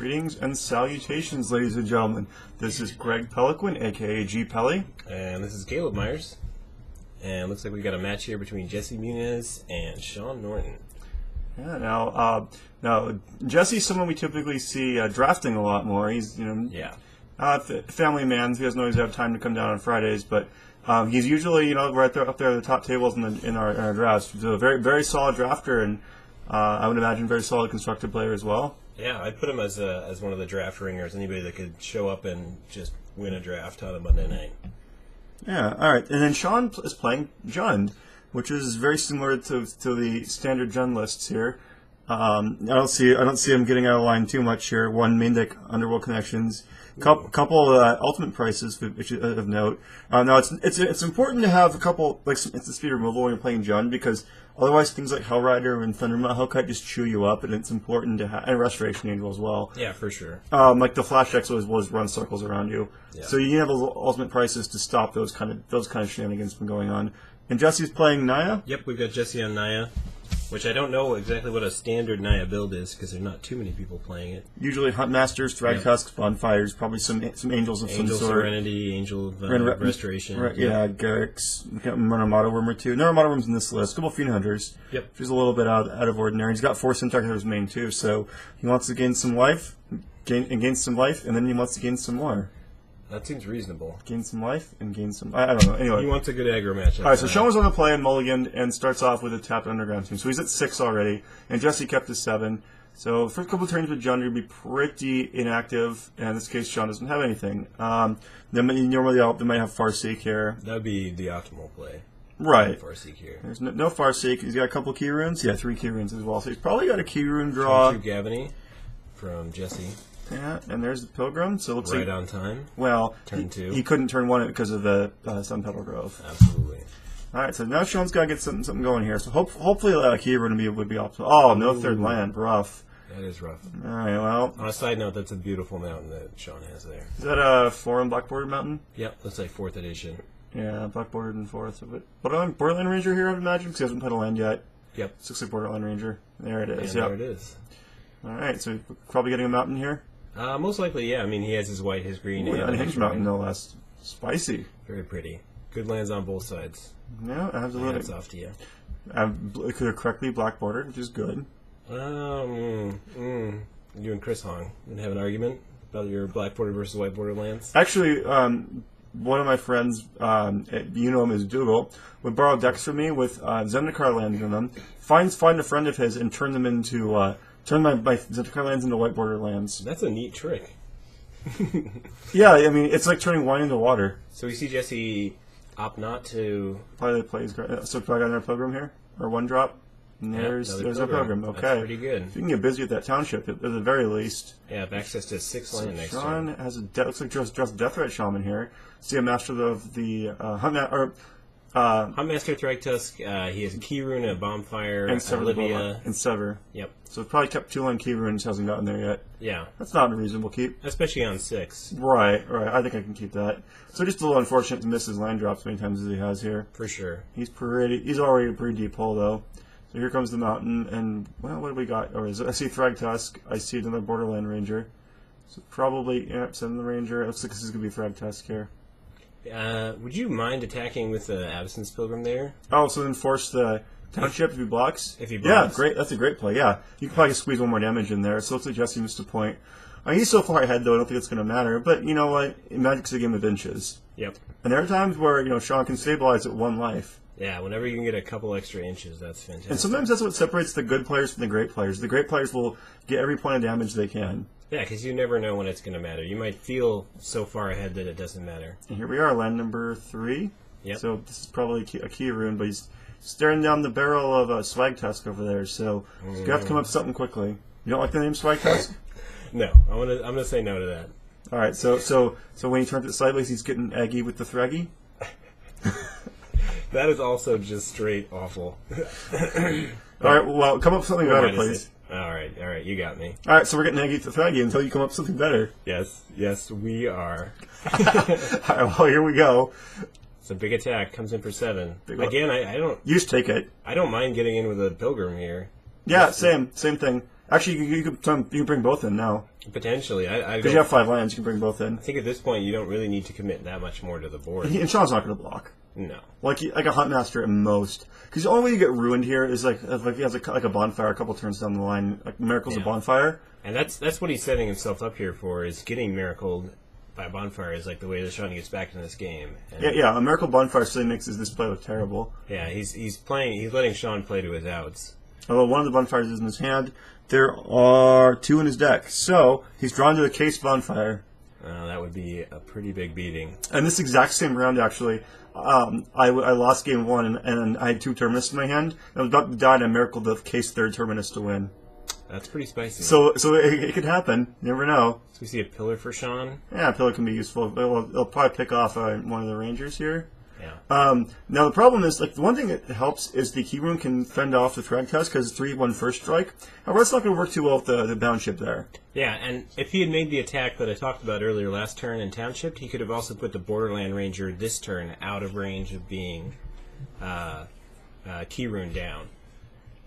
Greetings and salutations, ladies and gentlemen. This is Greg Peloquin, aka G Pelly. And this is Caleb Myers. And looks like we got a match here between Jesse Munoz and Shawn Norton. Yeah, now Jesse's someone we typically see drafting a lot more. He's, family man, so he doesn't always have time to come down on Fridays, but he's usually, right there up there at the top tables in our drafts. He's a very, very solid drafter, and I would imagine very solid constructed player as well. Yeah, I'd put him as one of the draft ringers, anybody that could show up and just win a draft on a Monday night. Yeah, all right. And then Shawn is playing Jund, which is very similar to the standard Jund lists here. I don't see him getting out of line too much here. One main deck Underworld Connections, couple ultimate prices which of note. Now it's important to have a couple instant speed removal when you're playing Jund, because otherwise things like Hellrider and Thundermount Hellkite just chew you up, and it's important to have, and Restoration Angel as well. Yeah, for sure. Like the Flash decks always run circles around you, yeah. So you need to have those ultimate prices to stop those kind of shenanigans from going on. And Jesse's playing Naya. Yep, we've got Jesse on Naya, which I don't know exactly what a standard Naya build is because there's not too many people playing it. Usually Huntmasters, Thragtusks, Bonfires, probably some angels of some sort. Serenity, Angel of Restoration. Yeah, Garrick's. Murderamato Worm or two. Murderamato Worm's in this list. A couple Fiend Hunters. Yep. Which is a little bit out of ordinary. He's got 4 Centaur Hunters main too, so he wants to gain some life, gain some life, and then he wants to gain some more. That seems reasonable. Gain some life and gain some... I don't know. Anyway. He wants a good aggro match. All right, so Shawn was on the play and mulligan and starts off with a tapped underground team. So he's at 6 already, and Jesse kept his 7. So first couple of turns with Jund, he'd be pretty inactive, and in this case, Shawn doesn't have anything. Normally they might have Farseek here. That would be the optimal play. Right. Farseek here. There's no Farseek. He's got a couple key runes. Yeah, 3 key runes as well. So he's probably got a key rune draw. 2 Gavany from Jesse. Yeah, and there's the Pilgrim. So it looks right like on time. Well, turn 2. He couldn't turn 1 because of the Sun Petal Grove. Absolutely. All right, so now Shawn's got to get something going here. So hopefully a key rune would be optimal. Oh, no third land. Rough. That is rough. All right, well. On a side note, that's a beautiful mountain that Shawn has there. Is that a 4 Black Bordered mountain? Yep, looks like 4th edition. Yeah, Black Bordered and 4th of it. Borderland Ranger here, I would imagine, because he hasn't played a land yet. Yep. Looks like Borderland Ranger. There it is. Yeah, there it is. All right, so probably getting a mountain here? Most likely, yeah. I mean, he has his white, his green, and unhinged mountain, no less. Spicy. Very pretty. Good lands on both sides. Yeah, absolutely. Hats off to you. Could have correctly black bordered, which is good. You and Chris Hong would have an argument about your black border versus white border lands? Actually, one of my friends, you know him as Dougal, would borrow decks from me with Zendikar lands in them, find a friend of his, and turn them into... turn my Zendikar lands into white border lands. That's a neat trick. Yeah, I mean, it's like turning wine into water. So we see Jesse opt not to... Probably the plays. So probably got another Pilgrim here? Or 1 drop? And there's a Pilgrim. Okay. That's pretty good. So you can get busy at that township, at the very least. Yeah, have access to 6 land next Shawn turn. has looks like just Death Threat Shaman here. See a master of the Huntmaster Thragtusk, he has a key rune, a Bombfire, and Olivia. And Sever. Yep. So probably kept 2 line key runes, hasn't gotten there yet. Yeah. That's not a reasonable keep. Especially on 6. Right. I think I can keep that. So just a little unfortunate to miss his land drops many times as he has here. For sure. He's already a pretty deep hole, though. So here comes the mountain, and, well, what do we got? I see Thragtusk. I see another Borderland Ranger. So probably, send the Ranger. It looks like this is going to be Thragtusk here. Would you mind attacking with the Absence Pilgrim there? Oh, so then force the township if he blocks? If he blocks. Yeah, great. That's a great play, yeah. You can probably squeeze 1 more damage in there. So it looks like Jesse missed a point. He's so far ahead, though, I don't think it's going to matter. But you know what? Magic's a game of inches. Yep. And there are times where, Shawn can stabilize at 1 life. Yeah, whenever you can get a couple extra inches, that's fantastic. And sometimes that's what separates the good players from the great players. The great players will get every point of damage they can. Yeah, because you never know when it's going to matter. You might feel so far ahead that it doesn't matter. And here we are, land number 3. Yep. So this is probably a key rune, but he's staring down the barrel of a Swagtusk over there, so he's going to have to come up with something quickly. You don't like the name Swagtusk? No, I'm gonna say no to that. All right, so when he turns it sideways, he's getting eggy with the Thraggy? That is also just straight awful. All right, well, come up with something better, please. All right, you got me. All right, so we're getting eggy with the Thraggy until you come up with something better. Yes, we are. All right, well, here we go. It's a big attack. Comes in for 7. Again, I don't... You just take it. I don't mind getting in with a Pilgrim here. Yeah, same thing. Actually, you can bring both in now. Potentially. Because you have 5 lands, you can bring both in. I think at this point you don't really need to commit that much more to the board. And Sean's not going to block. No. Like a Huntmaster at most. Because the only way you get ruined here is like if he has like a bonfire a couple turns down the line. Like Miracle's a bonfire. And that's what he's setting himself up here for, is getting miracled by a bonfire is like the way that Shawn gets back in this game. And Yeah, a Miracle bonfire certainly makes this play look terrible. yeah, he's letting Shawn play to his outs. Although one of the bonfires is in his hand, there are 2 in his deck. So he's drawn to the case bonfire. That would be a pretty big beating. And this exact same round, actually, I lost game 1, and I had 2 Terminus in my hand. I was about to die, and I miracled the case 3rd Terminus to win. That's pretty spicy. So it could happen. You never know. So we see a pillar for Shawn. Yeah, a pillar can be useful. It'll probably pick off one of the Rangers here. Yeah. Now the problem is, like, the one thing that helps is the Keyrune can fend off the Thragtusk because it's 3/1 first strike. However, it's not going to work too well with the bound ship there. Yeah, and if he had made the attack that I talked about earlier last turn and townshipped, he could have also put the Borderland Ranger this turn out of range of being Keyrune down.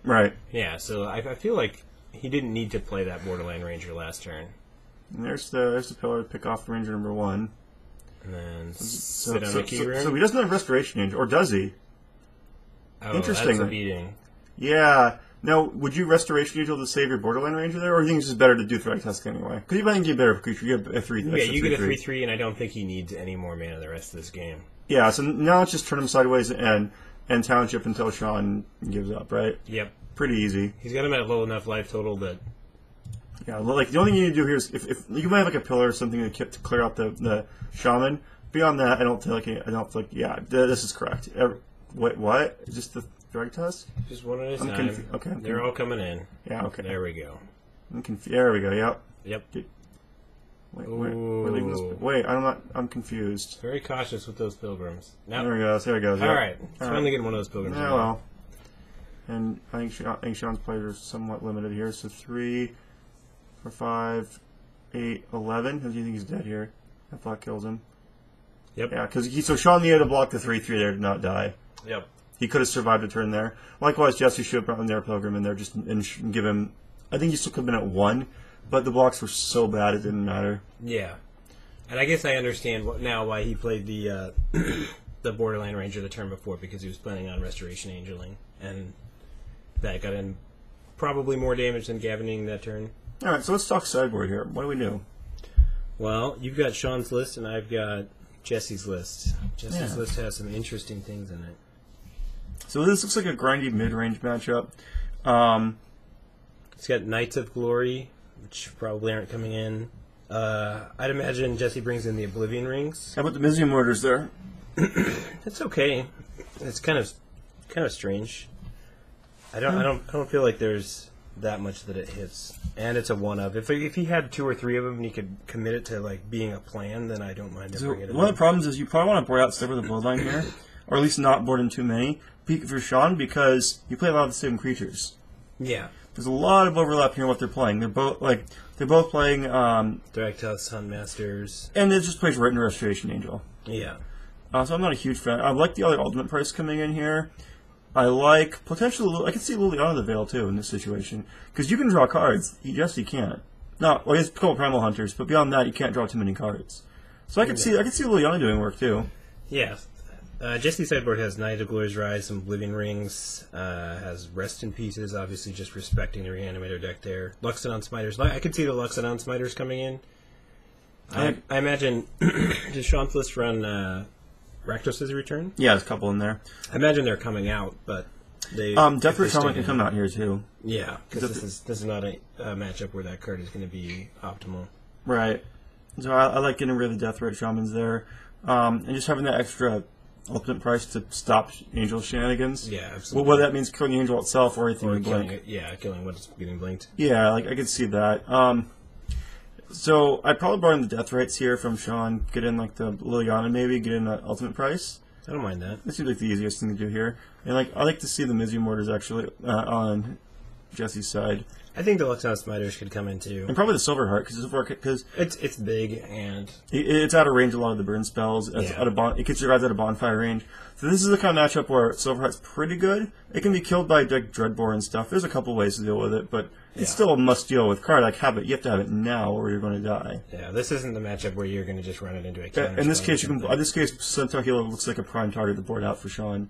Right. Yeah, so I feel like he didn't need to play that Borderland Ranger last turn. And there's the pillar to pick off Ranger number 1. And then sit on the Keyrune. So he doesn't have Restoration Angel, or does he? Oh, Interesting. that's a beating. Yeah. Now, would you Restoration Angel to save your Borderland Ranger there, or do you think it's just better to do Thragtusk anyway? Because you might get a better creature. You get a 3. Yeah, you get a 3/3, and I don't think he needs any more mana the rest of this game. Yeah, so now let's just turn him sideways and Township until Shawn gives up, right? Yep. Pretty easy. He's got him at low enough life total that... Yeah, like the only thing you need to do here is if you might have like a pillar or something to clear out the shaman. Beyond that, I don't feel like yeah, this is correct. Wait, what? Just the Thragtusk? Just one at a time. Okay, they're all coming in. Yeah, okay. There we go. I'm confused. There we go. Yep. Yep. Wait, I'm confused. Very cautious with those pilgrims. Now, There he goes. There he goes. all Yep. right. It's finally getting one of those pilgrims. Yeah, well. And I think Sean's players are somewhat limited here. So 3, 4, 5, 8, 11. How do you think he's dead here? That thought kills him. Yep. Yeah, because so Shawn needed to block the 3/3 there to not die. Yep. He could have survived a turn there. Likewise, Jesse should have brought in their Pilgrim in there just and give him. I think he still could have been at 1, but the blocks were so bad it didn't matter. Yeah. And I guess I understand now why he played the the Borderland Ranger the turn before, because he was planning on Restoration Angeling, and that got in probably more damage than Gavining that turn. All right, so let's talk sideboard here. What do we do? Well, you've got Shawn's list, and I've got Jesse's list. Jesse's list has some interesting things in it. So this looks like a grindy mid-range matchup. It's got Knights of Glory, which probably aren't coming in. I'd imagine Jesse brings in the Oblivion Rings. How about the Mizium Mortars there? It's okay. It's kind of strange. I don't feel like there's that much that it hits, and it's a one of. If he had 2 or 3 of them and he could commit it to like being a plan, then I don't mind So bringing it. one of the problems is you probably want to board out stuff with the bloodline here, or at least not board in too many for Shawn, because you play a lot of the same creatures. Yeah. There's a lot of overlap here in what they're playing. They're both playing Thragtusk, Huntmasters, and it just plays right into Restoration Angel. Yeah. So I'm not a huge fan. I like the other ultimate price coming in here. I like potentially. I can see Liliana the Veil too in this situation, because you can draw cards. Yes, you can't. No, well, it's called Primal Hunters, but beyond that, you can't draw too many cards. So I could see Liliana doing work too. Yeah. Jesse's sideboard has Knight of Glory's Rise, some Oblivion Rings, has Rest in Pieces, obviously just respecting the Reanimator deck there. Luxodon Smiters. I could see the Luxodon Smiters coming in. I imagine, does Shawn's list run Rakdos' Return? Yeah, there's a couple in there. I imagine they're coming out, but they... Death Return can come out here too. Yeah, because this is not a matchup where that card is going to be optimal. Right. So I like getting rid of the Death Red Shamans there. And just having that extra ultimate price to stop Angel shenanigans. Yeah, absolutely. Well, whether that means killing the Angel itself or anything blink. Killing what's getting blinked. Yeah, like I could see that. So I'd probably borrow in the Death Rites here from Shawn, get in like the Liliana maybe, get in the ultimate price. I don't mind that. That seems like the easiest thing to do here. And I like to see the Mizium Mortars actually on Jesse's side. I think the Luxodon Smiters could come in too. And probably the Silverheart, because it's big and it's out of range of a lot of the burn spells. It can survive at a bonfire range. So this is the kind of matchup where Silverheart's pretty good. It can be killed by Dreadbore and stuff. There's a couple ways to deal with it, but It's still a must-deal with card. Like, you have to have it now, or you're going to die. Yeah, this isn't the matchup where you're going to just run it into a counter. In this case, Centaur Healer looks like a prime target to board out for Shawn.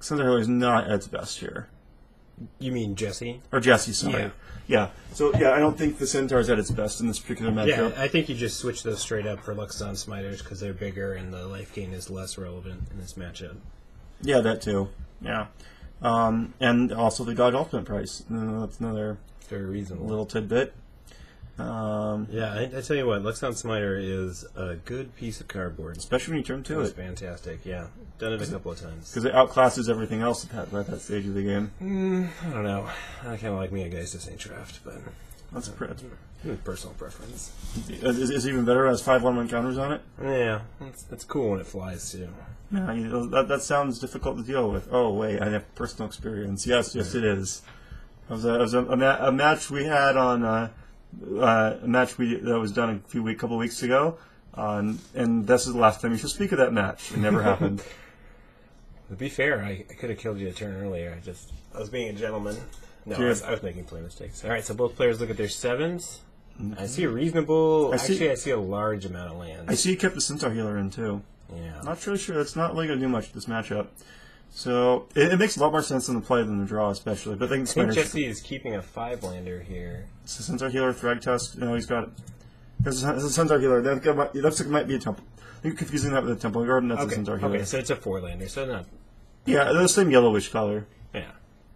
Centaur Healer is not at its best here. You mean Jesse? Or Jesse, sorry. Yeah. So, I don't think the Centaur is at its best in this particular matchup. Yeah, I think you just switch those straight up for Luxodon Smiters because they're bigger and the life gain is less relevant in this matchup. Yeah, that too. Yeah. And also the God Ultimate price. That's another very reasonable little tidbit. I tell you what, Luxodon Smiter is a good piece of cardboard. Especially when you turn to it. It's fantastic, yeah. Done it a couple of times. Because it outclasses everything else at that stage of the game. I don't know. I kind of like me a Geistis Saint Draft, but that's personal preference. Is it even better? It has 5/1/1 counters on it? Yeah, it's cool when it flies, too. Yeah, that sounds difficult to deal with. Oh, wait, I have personal experience. Yes, it is. It was a match we had on... a match that was done a couple weeks ago, and this is the last time you should speak of that match. It never happened. To be fair, I could have killed you a turn earlier. I was being a gentleman. No, I was making play mistakes. All right, so both players look at their 7s. I see a reasonable... I see a large amount of lands. I see you kept the Centaur Healer in, too. Yeah. Not really sure. It's not really going to do much with this matchup. So, it makes a lot more sense in the play than the draw, especially. But I think Jesse is keeping a 5-lander here. It's a Centaur Healer, Thragtusk. No, he's got it. It's a Centaur Healer. It looks like it might be a Temple. You're confusing that with a Temple Garden. That's a Centaur Healer. Okay, so it's a 4-lander, so not... Yeah, they're the same yellowish color. Yeah.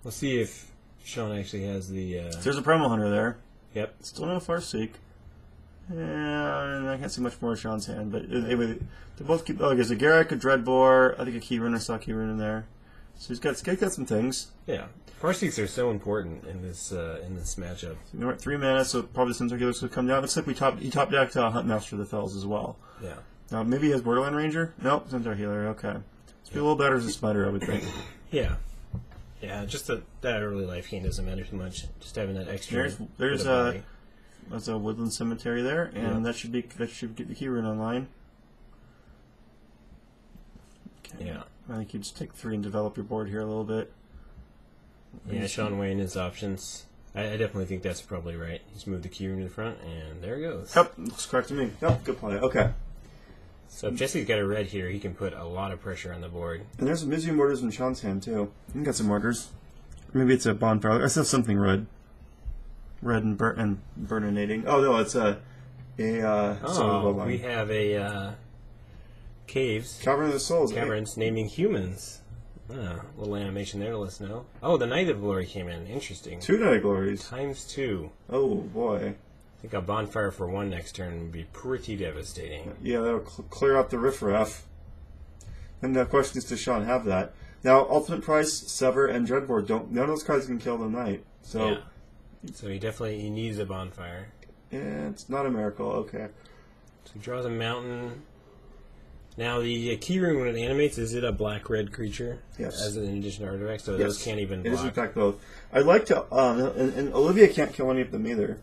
We'll see if Shawn actually has the... There's a Primal Hunter there. Yep. Still no Farseek. Yeah, I can't see much more of Shawn's hand, but anyway, they both keep... Oh, there's a Garruk, a Dreadbore, I think a Keyrun. I saw Keyrun in there. So he's got some things. Yeah. Farseeks are so important in this matchup. So we're at 3 mana, so probably the Centaur Healers would come down. Looks like he top decked Hunt Master of the Fells as well. Yeah. Maybe he has Borderland Ranger? Nope, Centaur Healer, okay. It's be a little better as a Spider, I would think. Yeah. Yeah, just that early life gain doesn't matter too much. Just having that extra... There's a Woodland Cemetery there, and that should get the Keyrun online. Okay. Yeah. I think you just take 3 and develop your board here a little bit. Yeah, Shawn weighing his options. I definitely think that's probably right. He's moved the Keyrun to the front, and there it goes. Yep, looks correct to me. Yep, good play. Okay. So if Jesse's got a red here, he can put a lot of pressure on the board. And there's some Mizu Mortars in Shawn's hand, too. You got some Mortars. Maybe it's a Bonfire. I saw something red. Red and burninating. Oh, no, it's we have a... Caves. Cavern of the Souls. Caverns naming humans. Little animation there to let us know. Oh, the Night of Glory came in. Interesting. 2 Night of Glories. ×2. Oh, boy. I think a Bonfire for 1 next turn would be pretty devastating. Yeah, that'll clear out the riffraff. And the question is, does Shawn have that? Now, Ultimate Price, Sever, and Dreadbore none of those cards can kill the Knight. So, yeah. So he needs a Bonfire. Yeah, it's not a miracle. Okay. So he draws a mountain. Now, the Keyrun, when it animates, is it a black-red creature? Yes. As an additional artifact, so those can't even block. It is, in fact, both. I'd like to... and Olivia can't kill any of them either.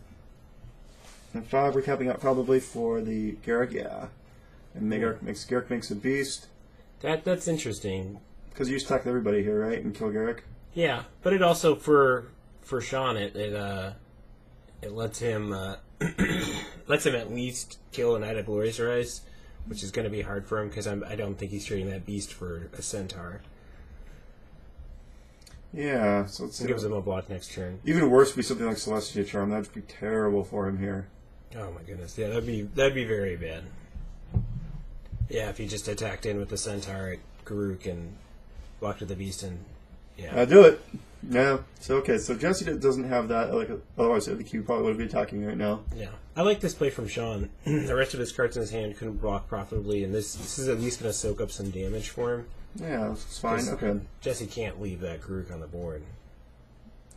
And we're capping out probably for the Garruk, yeah. And Garruk makes a beast. That's interesting. Because you stack everybody here, right? And kill Garruk? Yeah, but it also, for Shawn, it lets him... lets him at least kill a Knight of Glorious Rise, which is going to be hard for him because I don't think he's trading that beast for a Centaur. Yeah, so it gives him a block next turn. Even worse would be something like Celestia Charm. That would be terrible for him here. Oh my goodness, yeah, that'd be very bad. Yeah, if he just attacked in with the Centaur at Garruk and blocked with the beast, and yeah, do it. Yeah. So okay, so Jesse doesn't have that. Otherwise, the Q probably would be attacking right now. Yeah, I like this play from Shawn. The rest of his cards in his hand couldn't block profitably, and this is at least going to soak up some damage for him. Yeah, it's fine. Okay. Jesse can't leave that Garruk on the board.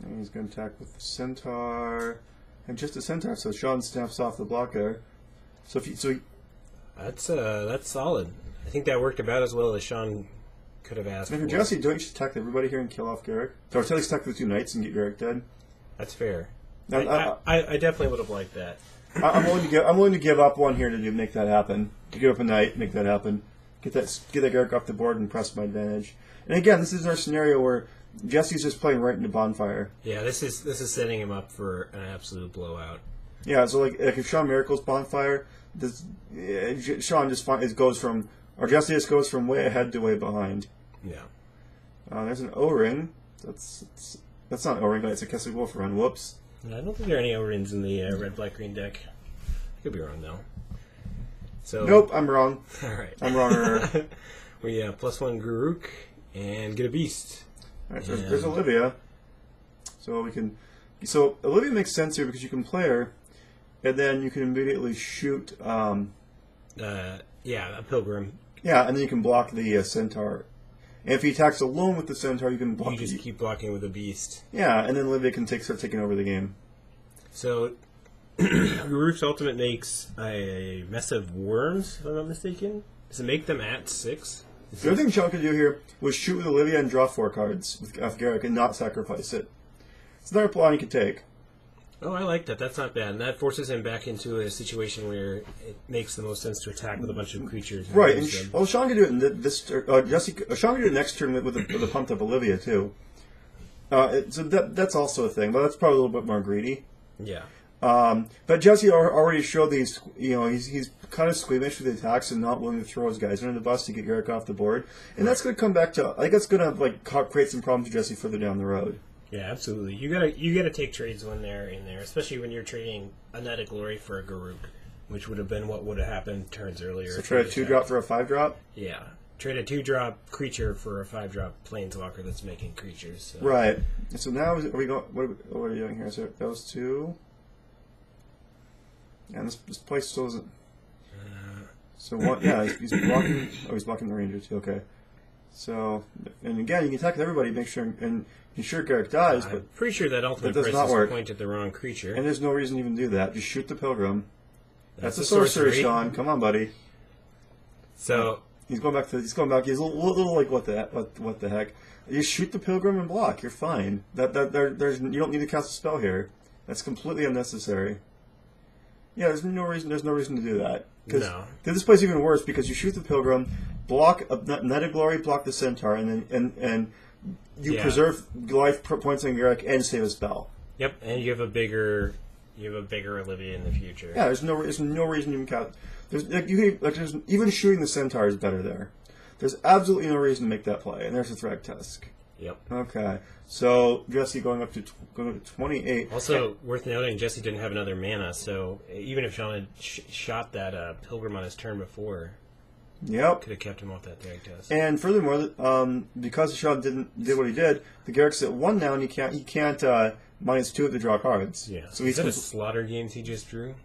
And he's going to attack with the Centaur, and just a Centaur. So Shawn snaps off the block there. That's solid. I think that worked about as well as Shawn could have asked. And for Jesse, don't you just attack everybody here and kill off Garruk? Or at least attack the 2 Knights and get Garruk dead. That's fair. I definitely would have liked that. I'm willing to give up 1 here to make that happen. To give up a Knight, make that happen. Get that Garruk off the board and press my advantage. And again, this is our scenario where Jesse's just playing right into Bonfire. Yeah, this is setting him up for an absolute blowout. Yeah, so like if Shawn Miracle's Bonfire, Shawn just goes from, or Jesse just goes from way ahead to way behind. Yeah. There's an O-ring. That's not an O-ring, but it's a Kessler Wolf run. Whoops. I don't think there are any O-rings in the red, black, green deck. I could be wrong though. So nope, I'm wrong. All right, I'm wrong. We +1 Garuk and get a beast. All right, there's Olivia. So Olivia makes sense here because you can play her, and then you can immediately shoot. A Pilgrim. Yeah, and then you can block the Centaur. And if he attacks alone with the Centaur, you can block. You just keep blocking with a beast. Yeah, and then Olivia can start taking over the game. So, Garuk's ultimate makes a mess of worms, if I'm not mistaken. Does it make them at 6? The other thing Shawn could do here was shoot with Olivia and draw 4 cards with Garrick and not sacrifice it. It's another plan he could take. Oh, I like that. That's not bad. And that forces him back into a situation where it makes the most sense to attack with a bunch of creatures. Right. And Shawn could do it in this turn. Shawn could do it next turn with a pumped up Olivia, too. So that's also a thing, but that's probably a little bit more greedy. Yeah. But Jesse already showed these, he's kind of squeamish with the attacks and not willing to throw his guys under the bus to get Garrick off the board. And that's going to come back to, I think that's going to create some problems for Jesse further down the road. Yeah, absolutely. You gotta take trades when they're in there, especially when you're trading a Night of Glory for a Garuk, which would have been what would have happened turns earlier. So trade a 2-drop for a 5-drop? Yeah. Trade a 2-drop creature for a 5-drop planeswalker that's making creatures. So. Right. So now, are we going? What are we doing here? So those two. And this place still isn't. So what? Yeah, he's blocking. Oh, he's blocking the Ranger too. Okay. So, and again, you can attack everybody, make sure and ensure Garrick dies. But I'm pretty sure that ultimate does price not is work. point at the wrong creature. And there's no reason to even do that. Just shoot the Pilgrim. That's a sorcery, Shawn. Come on, buddy. So he's going back. He's a little like what the heck? You shoot the Pilgrim and block. You're fine. You don't need to cast a spell here. That's completely unnecessary. Yeah, there's no reason to do that. No. This plays even worse because you shoot the Pilgrim, block a Night of Glory, block the Centaur, and you preserve life points on Garrick and save a spell. Yep, and you have a bigger Olivia in the future. Yeah, there's no reason to even count. There's even shooting the Centaur is better there. There's absolutely no reason to make that play, and there's a Thrag Tusk. Yep. Okay, so Jesse going up to 28. Also, worth noting, Jesse didn't have another mana, so even if Shawn had shot that Pilgrim on his turn before, yep, could have kept him off that Thrag Tusk. And furthermore, because Shawn did what he did, the Garrick's at 1 now, and he can't -2 to draw cards. Yeah. So Is that a Slaughter Games he just drew?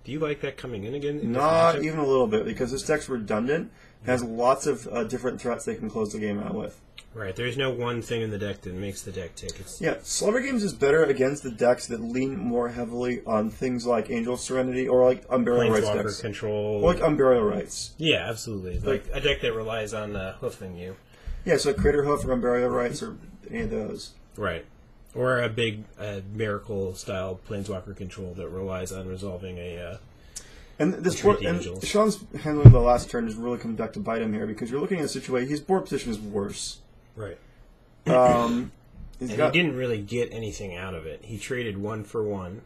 Do you like that coming in again? Not even a little bit, because this deck's redundant. Has lots of different threats they can close the game out with. Right, there's no one thing in the deck that makes the deck tick. Yeah, Slaughter Games is better against the decks that lean more heavily on things like Angel Serenity or like Unburial Rights decks. Control. Or like Unburial Rights. Yeah, absolutely. Like a deck that relies on hoofing you. Yeah, so like Crater Hoof or Unburial Rights or any of those. Right. Or a big Miracle-style Planeswalker control that relies on resolving a... And Shawn's handling the last turn is really coming back to bite him here because you're looking at a situation. His board position is worse. Right. He didn't really get anything out of it. He traded 1 for 1.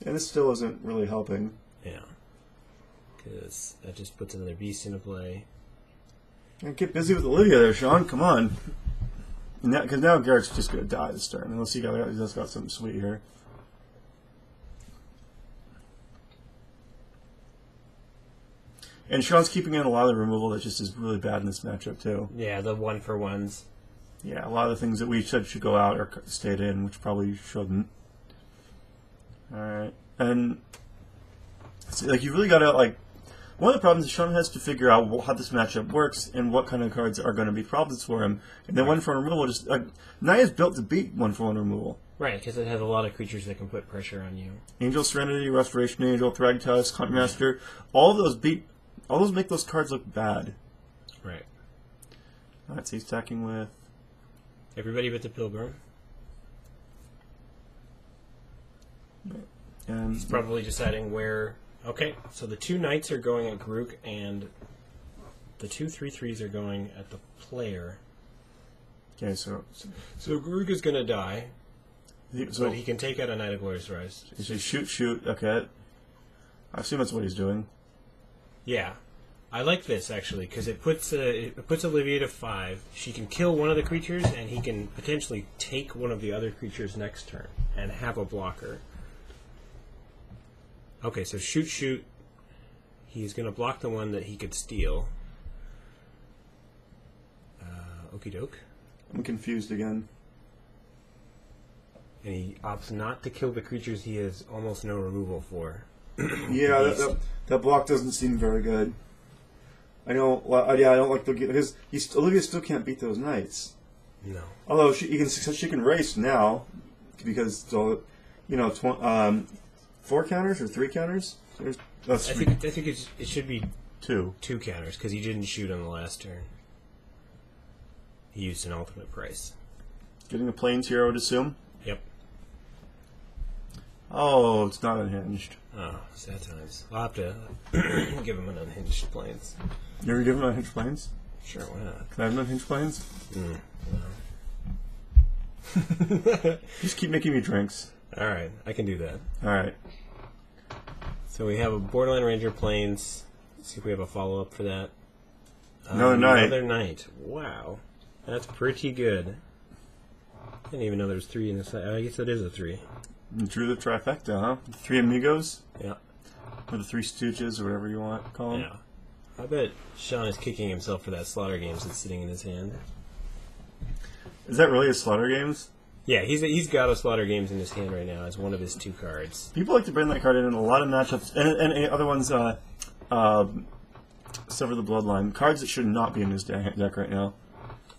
And this still isn't really helping. Yeah. Because that just puts another beast into play. And get busy with Olivia there, Shawn. Come on. Because now Garrick's just going to die this turn. Unless he just got something sweet here. And Shawn's keeping in a lot of the removal that just is really bad in this matchup, too. Yeah, the 1 for 1s. Yeah, a lot of the things that we said should go out or stayed in, which probably shouldn't. Alright. And, you really got to, one of the problems is Shawn has to figure out how this matchup works and what kind of cards are going to be problems for him. And then 1 for 1 removal, Naya's built to beat 1 for 1 removal. Right, because it has a lot of creatures that can put pressure on you. Angel Serenity, Restoration Angel, Thrag Tusk, Huntmaster, all those make those cards look bad. Right. Alright, so he's attacking with... Everybody but the Pilgrim. And he's probably deciding where... Okay, so the 2 Knights are going at Garuk, and the 2 3/3s are going at the player. Okay, so Garuga's going to die, so but he can take out a Knight of Glorious Rise. you shoot. Okay, I assume that's what he's doing. Yeah. I like this, actually, because it puts Olivia to 5. She can kill one of the creatures, and he can potentially take one of the other creatures next turn and have a blocker. Okay, so shoot. He's going to block the one that he could steal. Okie doke. I'm confused again. And he opts not to kill the creatures he has almost no removal for. Yeah, that block doesn't seem very good. I don't like the because Olivia still can't beat those knights. No. Although she can race now because 4 counters or 3 counters. I think it should be 2 counters because he didn't shoot on the last turn. He used an ultimate price. Getting a plains here, I would assume. Yep. Oh, it's not unhinged. Oh, sad times. I'll have to give him an unhinged plains. You ever give him unhinged plains? Sure, why not? Can I have an unhinged plains? No. Just keep making me drinks. Alright, I can do that. Alright. So we have a Borderland Ranger plains. Let's see if we have a follow-up for that. Another knight. Another knight. Wow. That's pretty good. I didn't even know there was 3 in this. I guess it is a 3. You drew the trifecta, huh? 3 amigos? Yeah. Or the 3 stooges, or whatever you want to call them. Yeah. I bet Shawn is kicking himself for that Slaughter Games that's sitting in his hand. Is that really a Slaughter Games? Yeah, he's got a Slaughter Games in his hand right now as one of his 2 cards. People like to bring that card in a lot of matchups, and other ones, Sever the Bloodline. Cards that should not be in his deck right now.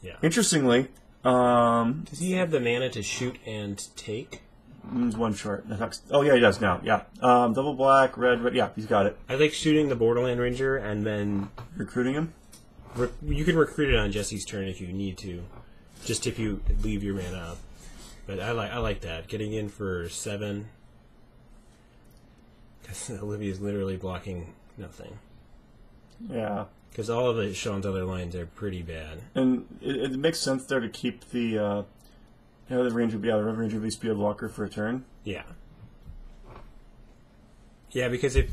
Yeah. Interestingly, does he have the mana to shoot and take? There's one short. Oh, yeah, he does now. Yeah. Double black, red. Yeah, he's got it. I like shooting the Borderland Ranger and then Recruiting him? You can recruit it on Jesse's turn if you need to. Just if you leave your mana up. But I like that. Getting in for 7. Because Olivia's literally blocking nothing. Yeah. Because all of Shawn's other lines are pretty bad. And it makes sense there to keep the Red Ranger would at least be a blocker for a turn. Yeah. Yeah, because if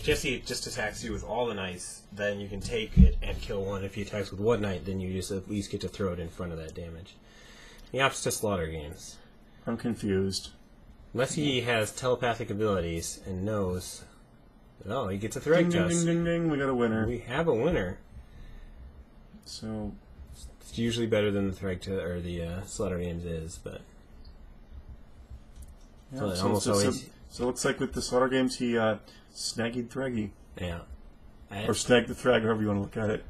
Jesse just attacks you with all the knights, then you can take it and kill one. If he attacks with one knight, then you just at least get to throw it in front of that damage. He opts to Slaughter Games. I'm confused. Unless he has telepathic abilities and knows... Oh, he gets a Thrag Ding, Tusk. ding, ding, ding, we got a winner. We have a winner. So... It's usually better than the Thrag Tusk, or the Slaughter Games is, but... Yeah, so it looks like with the Slaughter Games, he snaggied Thraggy. Yeah. Or snagged the Thrag, however you want to look at it.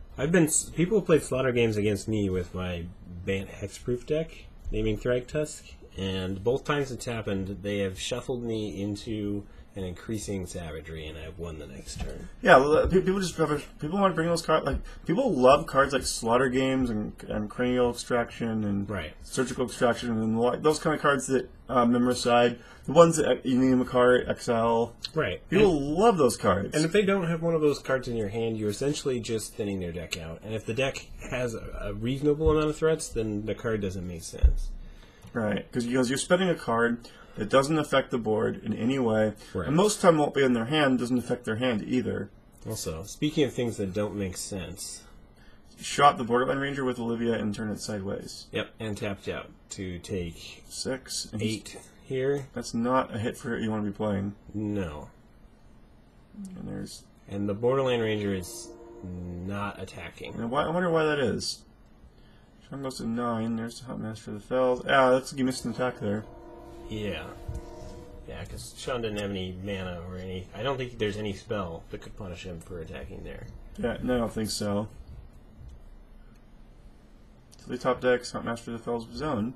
People have played Slaughter Games against me with my Bant Hexproof deck, naming Thrag Tusk, and both times it's happened, they have shuffled me into an increasing savagery, and I've won the next turn. Yeah, people want to bring those cards. Like, people love cards like Slaughter Games and Cranial Extraction and Surgical Extraction and those kind of cards that Memoricide, the ones that Enigma card, XL. Right. People love those cards. And if they don't have one of those cards in your hand, you're essentially just thinning their deck out. And if the deck has a reasonable amount of threats, then the card doesn't make sense. Right, because you're spending a card that doesn't affect the board in any way, right. And most of the time won't be in their hand, doesn't affect their hand either. Also, speaking of things that don't make sense... Shot the Borderland Ranger with Olivia and turn it sideways. Yep, and tapped out to take 6. 8 here. That's not a hit for you want to be playing. No. And the Borderland Ranger is not attacking. I wonder why that is. Shawn goes to 9. There's the Huntmaster of the Fells. Looks like you missed an attack there. Yeah. Yeah, because Shawn didn't have any mana or any... I don't think there's any spell that could punish him for attacking there. Yeah, no, I don't think so. So the top deck's Huntmaster of the Fells of Zone.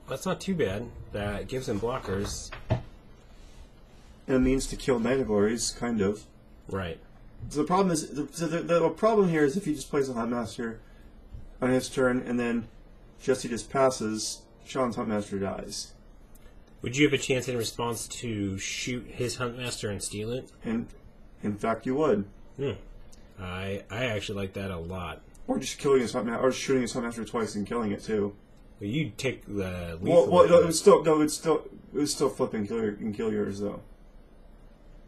That's not too bad. That gives him blockers. And a means to kill Knight of Glories, kind of. Right. So the problem is... The problem here is if he just plays a Huntmaster on his turn and then Jesse just passes, Shawn's Huntmaster dies. Would you have a chance in response to shoot his Huntmaster and steal it? And in fact, you would. I actually like that a lot. Or just killing his Huntmaster, or shooting his Huntmaster twice and killing it too. Well, you take the Well, it would still flip and kill yours though.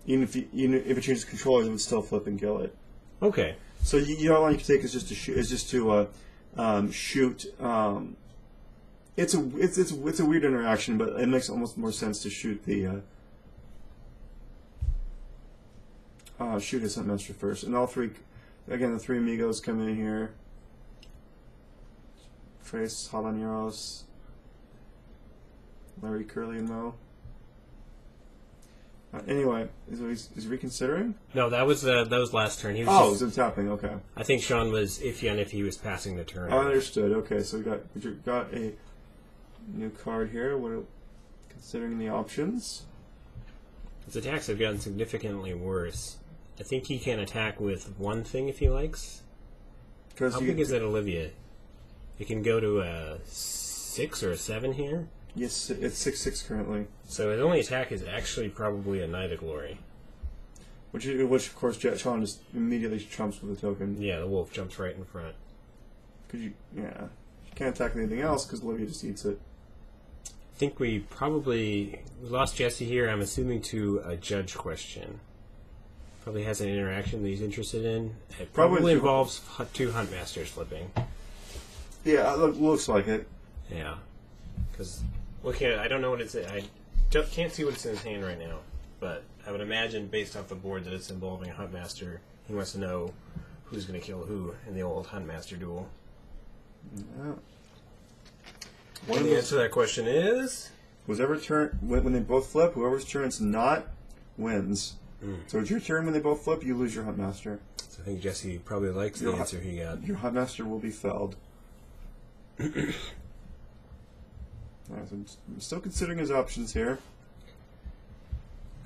Even if it changes controllers, it would still flip and kill it. Okay. So you know, all you can take is just to shoot. Shoot. It's a weird interaction, but it makes almost more sense to shoot the shoot his Huntmaster first, and all three. Again, the three amigos come in here. Trace, Habaneros, Larry, Curly, and Mo. Anyway, is he reconsidering? No, that was last turn. He was it was in tapping. Okay. I think Shawn was iffy on if he was passing the turn. Understood. Okay, so we got a new card here. What considering the options? His attacks have gotten significantly worse. I think he can attack with one thing if he likes. How big is that Olivia? It can go to a 6 or a 7 here? Yes, it's 6/6 currently. So his only attack is actually probably a Knight of Glory. Which of course Shawn just immediately trumps with a token. Yeah, the wolf jumps right in front. You can't attack anything else because Olivia just eats it. I think we probably lost Jesse here, I'm assuming, to a judge question. Probably has an interaction that he's interested in. It probably involves 2 Huntmasters flipping. Yeah, it looks like it. Yeah. Because looking at it, I don't know what it's. I can't see what it's in his hand right now. But I would imagine, based off the board, that it's involving a Huntmaster. He wants to know who's going to kill who in the old Huntmaster duel. Yeah. And the answer to that question is... Whoever turn when they both flip, whoever's turn it's not wins. So it's your turn when they both flip, you lose your Huntmaster. So I think Jesse probably likes the answer he got. Your Huntmaster will be felled. Alright, so I'm still considering his options here.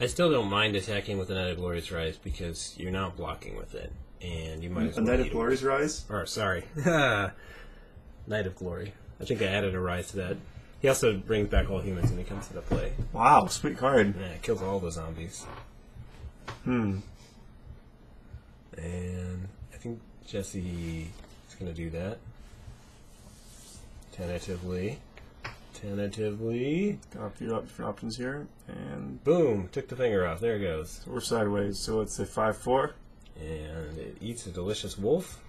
I still don't mind attacking with the Knight of Glorious Rise because you're not blocking with it, and you might as well. A Knight of Glorious Rise? Or sorry, Knight of Glory. I think I added a rise to that. He also brings back all humans when he comes to the play. Wow, sweet card. Yeah, it kills all the zombies. And I think Jesse is going to do that. Tentatively. Got a few different options here, and boom! Took the finger off. There it goes. So we're sideways. So it's a 5/4, and it eats a delicious wolf.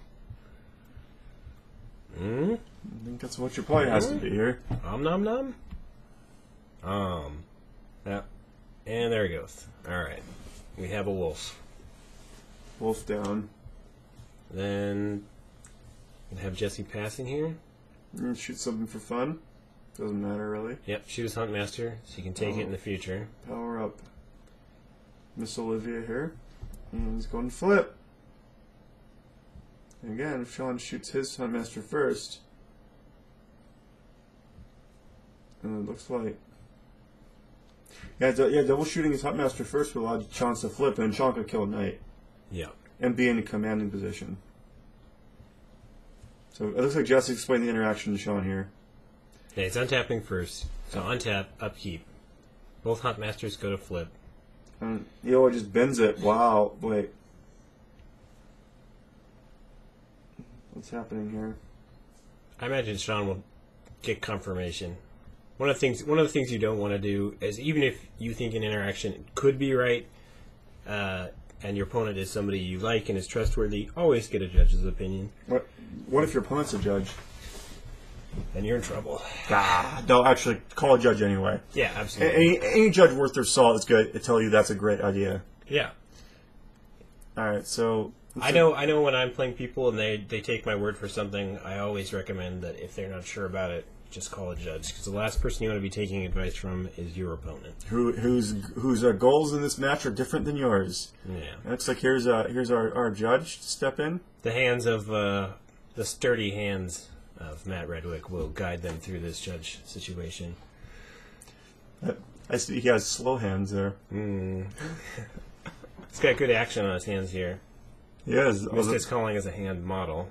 I think that's what your play has to be here. Nom nom. Yeah, and there it goes. All right, we have a wolf. Wolf down. Then we have Jesse passing here. Shoot something for fun. Doesn't matter, really. Yep, she was Huntmaster, so you can take it in the future. Power up. Miss Olivia here. And he's going to flip. And again, if Shawn shoots his Huntmaster first. And it looks like... Yeah, double shooting his Huntmaster first will allow Shawn to flip, and Shawn could kill a Knight. Yeah. And be in a commanding position. So it looks like Jesse explained the interaction to Shawn here. Yeah, it's untapping first. So untap, upkeep. Both Huntmasters go to flip. And it just bends it. Wow. Wait. What's happening here? I imagine Shawn will get confirmation. One of the things you don't want to do is, even if you think an interaction could be right, and your opponent is somebody you like and is trustworthy, always get a judge's opinion. What if your opponent's a judge? Then you're in trouble. They'll actually call a judge anyway. Yeah, absolutely. Any judge worth their salt is good to tell you that's a great idea. Yeah. All right, so... I know when I'm playing people and they take my word for something, I always recommend that if they're not sure about it, just call a judge. Because the last person you want to be taking advice from is your opponent. Whose goals in this match are different than yours. Yeah. It looks like here's our judge to step in. The hands of... the sturdy hands of Matt Redwick will guide them through this judge situation. I see he has slow hands there. He's got good action on his hands here. Yes. Missed his calling as a hand model.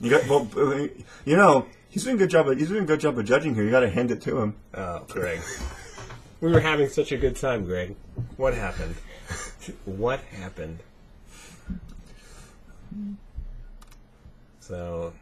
He's doing a good job. He's doing a good job of judging here. You got to hand it to him. Oh, Greg. We were having such a good time, Greg. What happened? What happened? So,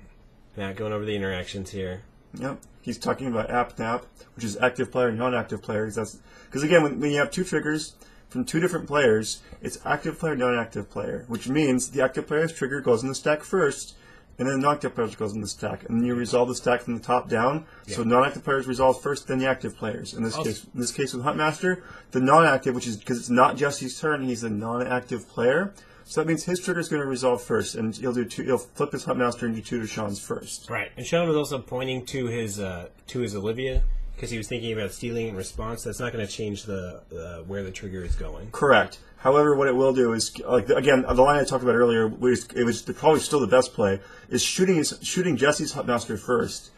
Matt going over the interactions here. Yep. He's talking about app nap, which is active player and non-active player. Because again, when you have two triggers from two different players, it's active player, non-active player, which means the active player's trigger goes in the stack first, and then the non-active player's goes in the stack, and then you resolve the stack from the top down. Yeah. So non-active players resolve first, then the active players. In this case with Huntmaster, the non-active, which is because it's not Jesse's turn, he's a non-active player. So that means his trigger is going to resolve first, and he'll flip his Huntmaster and do two to Shawn's first. Right, and Shawn was also pointing to his Olivia because he was thinking about stealing in response. That's not going to change the where the trigger is going. Correct. However, what it will do is, again, the line I talked about earlier, it was probably still the best play, is shooting Jesse's Huntmaster first,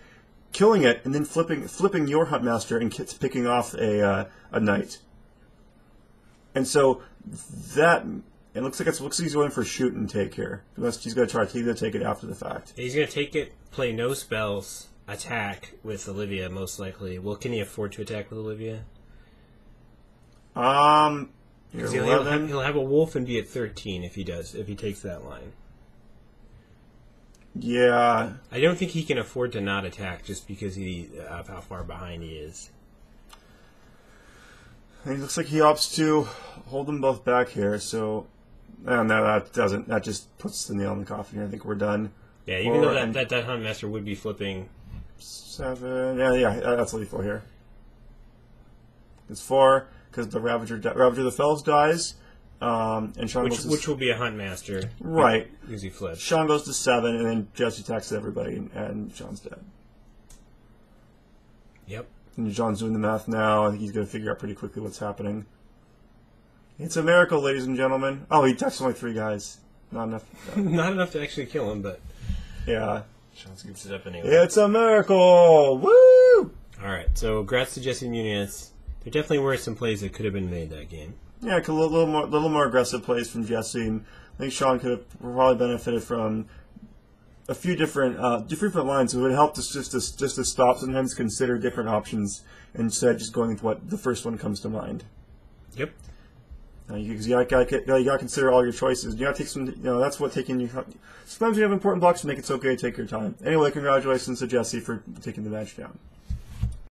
killing it, and then flipping your Huntmaster and picking off a knight. And so that. It looks like he's going for shoot and take here. He's going to take it after the fact. He's going to take it, play no spells, attack with Olivia most likely. Well, can he afford to attack with Olivia? He'll have a wolf and be at 13 if he takes that line. Yeah. I don't think he can afford to not attack just because of how far behind he is. It looks like he opts to hold them both back here, so. No, that doesn't. That just puts the nail in the coffin here. I think we're done. Yeah, even though that Huntmaster would be flipping 7. Yeah, that's lethal here. It's 4 because the Ravager the Fells dies, and Shawn which will be a Huntmaster, right? Because he flips. Shawn goes to 7, and then Jesse attacks everybody, and Shawn's dead. Yep. And Shawn's doing the math now. I think he's going to figure out pretty quickly what's happening. It's a miracle, ladies and gentlemen. Oh, he touched only 3 guys. Not enough. Not enough to actually kill him, but yeah. Shawn scoops it up anyway. It's a miracle! Woo! All right, so congrats to Jesse Munoz. There definitely were some plays that could have been made that game. Yeah, a little more aggressive plays from Jesse. And I think Shawn could have probably benefited from a few different lines. It would help us just to stop. Sometimes consider different options instead of just going with what the first one comes to mind. Yep. You gotta consider all your choices. You gotta take some. That's what taking you. Sometimes you have important blocks to make. It's okay to take your time. Anyway, congratulations to Jesse for taking the match down.